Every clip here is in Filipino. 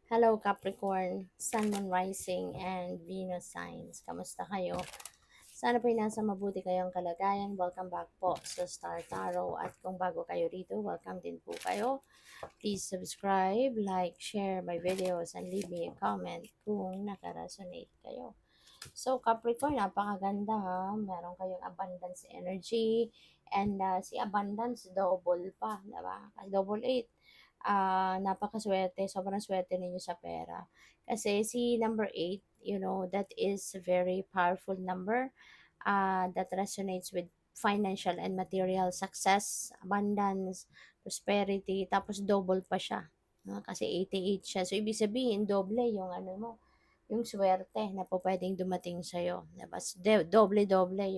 Hello Capricorn, Sun, Moon, Rising, and Venus signs. Kamusta kayo? Sana po'y nasa mabuti kayong kalagayan. Welcome back po sa Star Tarot. At kung bago kayo rito, welcome din po kayo. Please subscribe, like, share my videos, and leave me a comment kung nakaresonate kayo. So Capricorn, napakaganda ha. Meron kayong abundance energy. And si abundance, double pa. Diba? Kasi double 8. Napakaswerte, sobrang swerte ninyo sa pera. Kasi si number 8, that is a very powerful number that resonates with financial and material success, abundance, prosperity, tapos double pa siya. No? Kasi 88 siya. So, ibig sabihin, doble yung ano mo, yung swerte na po pwedeng dumating sa'yo. Diba? So, doble-doble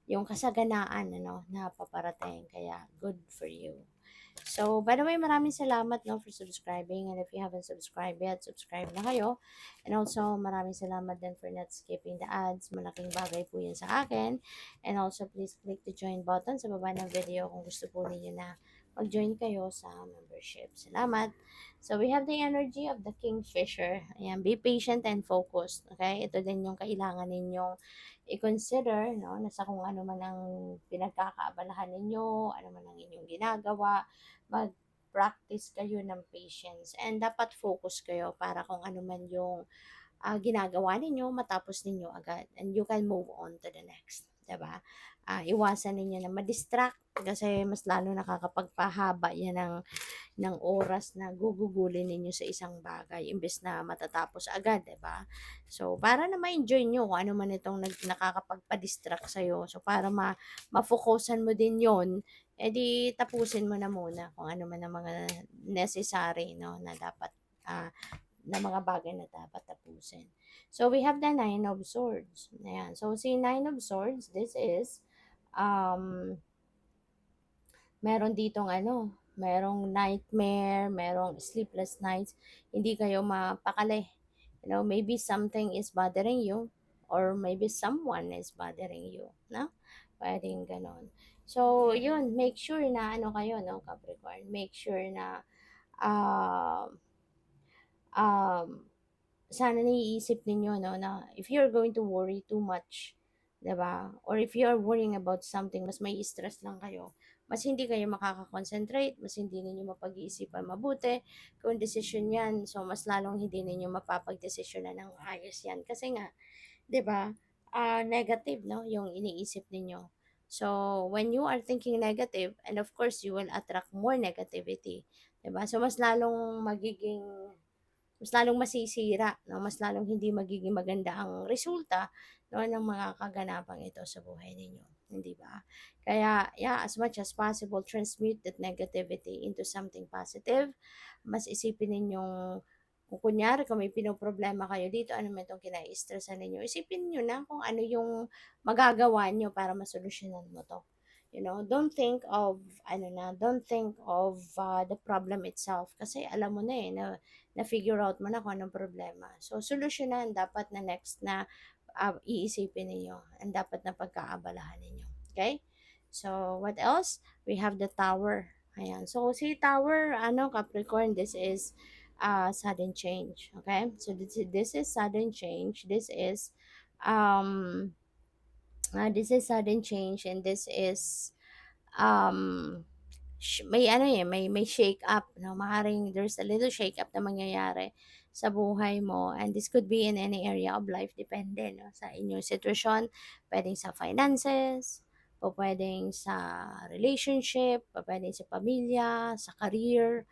yung kasaganaan na paparating. Kaya, good for you. So, by the way, maraming salamat for subscribing. And if you haven't subscribed yet, subscribe na kayo. And also, maraming salamat din for not skipping the ads. Malaking bagay po yan sa akin. And also, please click the join button sa baba ng video kung gusto po ninyo na mag-join kayo sa membership. Salamat. So, we have the energy of the Kingfisher. Ayan, be patient and focused. Okay? Ito din yung kailangan ninyong i-consider, nasa kung ano man ang pinagkakaabalahan ninyo, ano man ang inyong ginagawa, mag-practice kayo ng patience and dapat focus kayo para kung ano man yung ginagawa ninyo, matapos ninyo agad and you can move on to the next. Diba? Iwasan ninyo na ma-distract kasi mas lalo nakakapagpahaba yan ng oras na gugugulin ninyo sa isang bagay imbes na matatapos agad, 'di ba? So, para na ma-enjoy nyo kung ano man itong nakakapagpa-distract sa'yo. So, para ma-focusan mo din yon, edi tapusin mo na muna kung ano man ang mga necessary, no, na dapat, na mga bagay na dapat tapusin. So, we have the Nine of Swords. Ayan. So, si Nine of Swords, this is, um, meron ditong merong nightmare, merong sleepless nights, hindi kayo mapakali. Maybe something is bothering you or maybe someone is bothering you, no? Pwedeng ganon. So, yun, make sure na kayo, no, Capricorn, make sure na um, um, sana naiisip ninyo, no, na if you're going to worry too much, 'di ba? Or if you're worrying about something, mas may stress lang kayo. Mas hindi kayo makaka-concentrate, mas hindi ninyo mapag-iisipan mabuti kung decision 'yan. So mas lalong hindi ninyo mapapagdesisyonan ng ayos 'yan kasi nga, 'di ba? Negative, no, yung iniisip ninyo. So when you are thinking negative, and of course you will attract more negativity, 'di ba? So mas lalong masisira, no? Mas lalong hindi magiging maganda ang resulta, no, ng mga kaganapang ito sa buhay ninyo. Hindi ba? Kaya, yeah, as much as possible, transmute that negativity into something positive. Mas isipin ninyong, kung kunyari, kung may pinoproblema kayo dito, ano man itong kinai-stressan ninyo, isipin niyo na kung ano yung magagawa niyo para masolusyonan mo to. Don't think of, don't think of the problem itself. Kasi alam mo na na-figure out mo na kung anong problema. So, solusyonan dapat na next na iisipin ninyo and dapat na pagkaabalahan ninyo. Okay? So, what else? We have the tower. Ayan. So, si tower, Capricorn, this is sudden change. Okay? So, this is sudden change. Um, this is sudden change and this is um, may shake up, no? Maaaring there's a little shake up na mangyayari sa buhay mo and this could be in any area of life, depende, no, sa inyong sitwasyon. Pwedeng sa finances, o pwedeng sa relationship, o pwedeng sa pamilya, sa career,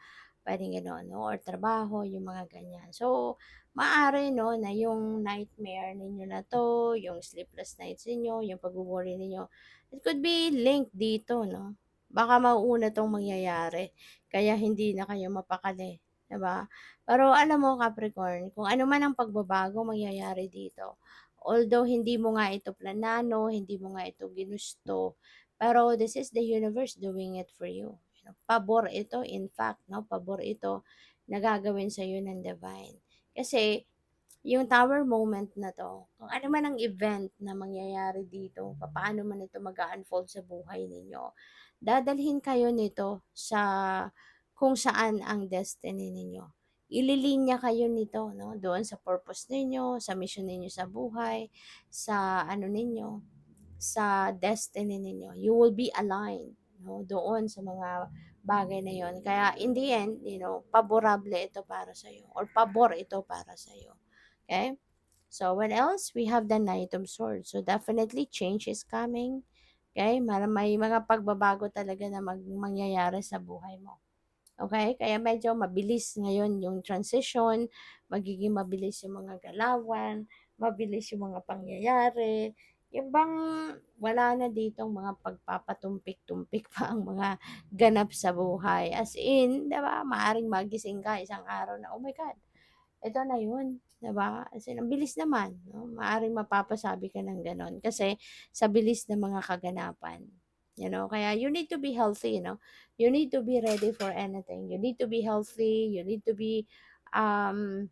pwedeng gano'n, no, or trabaho, yung mga ganyan. So, maaari, no, na yung nightmare ninyo na 'to, yung sleepless nights ninyo, yung pagwo-worry ninyo, it could be linked dito, no? Baka mauuna 'tong mangyayari, kaya hindi na kayo mapakali, 'di ba? Pero alam mo, Capricorn, kung ano man ang pagbabago mangyayari dito, although hindi mo nga ito planano, hindi mo nga ito ginusto, pero this is the universe doing it for you. Pabor ito, in fact, no, pabor ito na gagawin sa iyo ng divine. Kasi yung tower moment na 'to, kung ano man ang event na mangyayari dito, papaano man ito mag-a-unfold sa buhay ninyo, dadalhin kayo nito sa kung saan ang destiny ninyo. ililinya kayo nito, no? Doon sa purpose ninyo, sa mission ninyo sa buhay, sa ano ninyo, sa destiny ninyo. You will be aligned, no? Doon sa mga bagay na yon. Kaya in the end, paborable ito para sa iyo or pabor ito para sa iyo. Okay? So what else? We have the Knight of Swords. So definitely change is coming. Okay? May mga pagbabago talaga na mangyayari sa buhay mo. Okay? Kaya medyo mabilis ngayon yung transition, magiging mabilis yung mga galawan, mabilis yung mga pangyayari. Yung bang wala na ditong mga pagpapatumpik-tumpik pa ang mga ganap sa buhay. As in, 'di ba? Maaring magising ka isang araw na, oh my God, ito na yun, 'di ba? As in, ang bilis naman, no? Maaring mapapasabi ka ng gano'n kasi sa bilis ng mga kaganapan. Kaya you need to be healthy, you need to be ready for anything. You need to be healthy, you need to be um,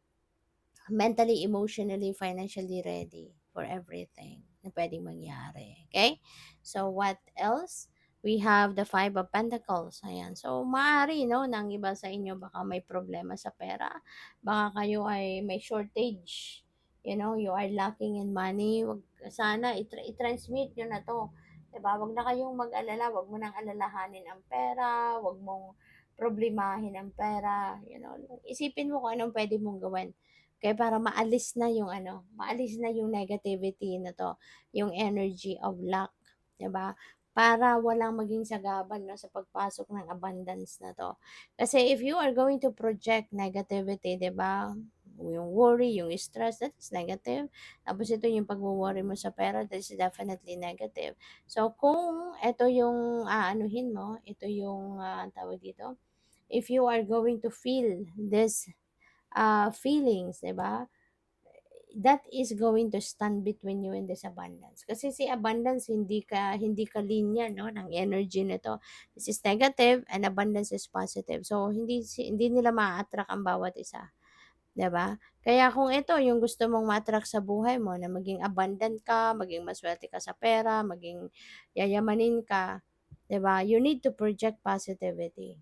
mentally, emotionally, financially ready for everything na pwedeng mangyari. Okay? So, what else? We have the Five of Pentacles. Ayan. So, maaari, no, ng iba sa inyo, baka may problema sa pera. Baka kayo ay may shortage. You are lacking in money. Wag, sana i-transmit nyo na to. Diba? Wag na kayong mag-alala. Wag mo nang alalahanin ang pera. Wag mong problemahin ang pera. Isipin mo kung anong pwede mong gawin. Kaya para maalis na yung negativity na 'to, yung energy of lack, 'di ba? Para walang maging sagabal 'no, sa pagpasok ng abundance na 'to. Kasi if you are going to project negativity, 'di ba? Yung worry, yung stress, that is negative. Tapos ito yung pagwo-worry mo sa pera, that is definitely negative. So kung ito yung aanuhin mo, ito yung tawag dito, if you are going to feel this feelings, 'di ba? That is going to stand between you and this abundance. Kasi si abundance hindi ka linya no ng energy nito. This is negative and abundance is positive. So hindi nila ma-attract ang bawat isa, 'di ba? Kaya kung ito yung gusto mong ma-attract sa buhay mo na maging abundant ka, maging maswerte ka sa pera, maging yayamanin ka, 'di ba? You need to project positivity.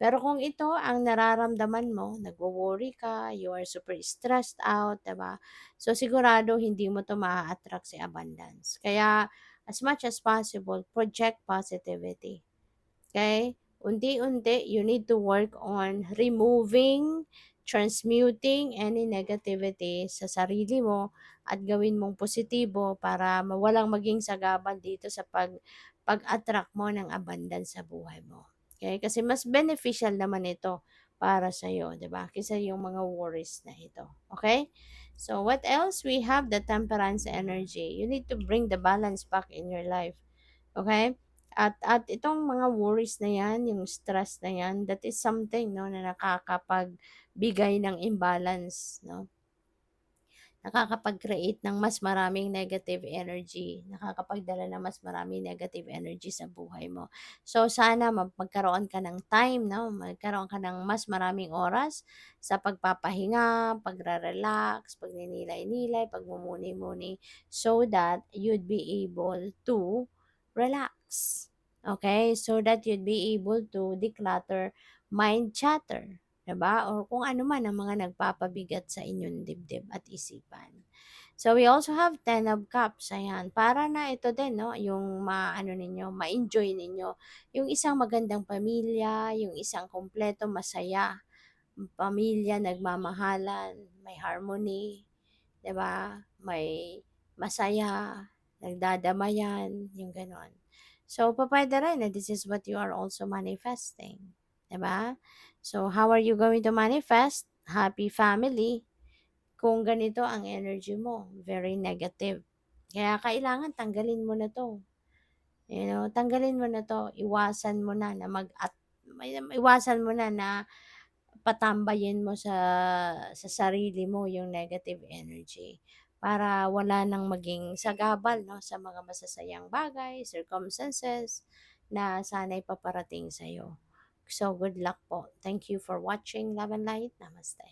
Pero kung ito ang nararamdaman mo, nagwo-worry ka, you are super stressed out, 'di ba? So sigurado hindi mo 'to maa-attract si abundance. Kaya as much as possible, project positivity. Okay? Unti-unti, you need to work on removing, transmuting any negativity sa sarili mo at gawin mong positibo para mawalang maging sagabal dito sa pag-attract mo ng abundance sa buhay mo. Okay? Kasi mas beneficial naman ito para sa iyo, 'di ba? Kaysa yung mga worries na ito. Okay? So what else? We have the temperance energy. You need to bring the balance back in your life. Okay? At itong mga worries na 'yan, yung stress na 'yan, that is something no na nakakapagbigay ng imbalance, no? Nakakapag-create ng mas maraming negative energy, nakakapagdala ng mas maraming negative energy sa buhay mo. So sana magkaroon ka ng time, no? Magkaroon ka ng mas maraming oras sa pagpapahinga, pagre-relax, pagninilay-nilay, pagmumuni-muni so that you'd be able to relax. Okay? So that you'd be able to declutter mind chatter. 'Di ba? Or kung ano man ang mga nagpapabigat sa inyong dibdib at isipan. So we also have Ten of Cups, ayan. Para na ito din, no, yung ma-enjoy ninyo. Yung isang magandang pamilya, yung isang kumpleto, masaya, pamilya, nagmamahalan, may harmony, 'di ba? May masaya, nagdadamayan, yung gano'n. So, pupuwede rin na this is what you are also manifesting, 'di ba? So, how are you going to manifest? Happy family. Kung ganito ang energy mo, very negative. Kaya kailangan tanggalin mo na 'to. Tanggalin mo na 'to. Iwasan mo na na iwasan mo na na patambayin mo sa sarili mo yung negative energy para wala nang maging sagabal 'no, sa mga masasayang bagay, circumstances na sana'y paparating sa'yo. So, good luck po. Thank you for watching. Love and light. Namaste.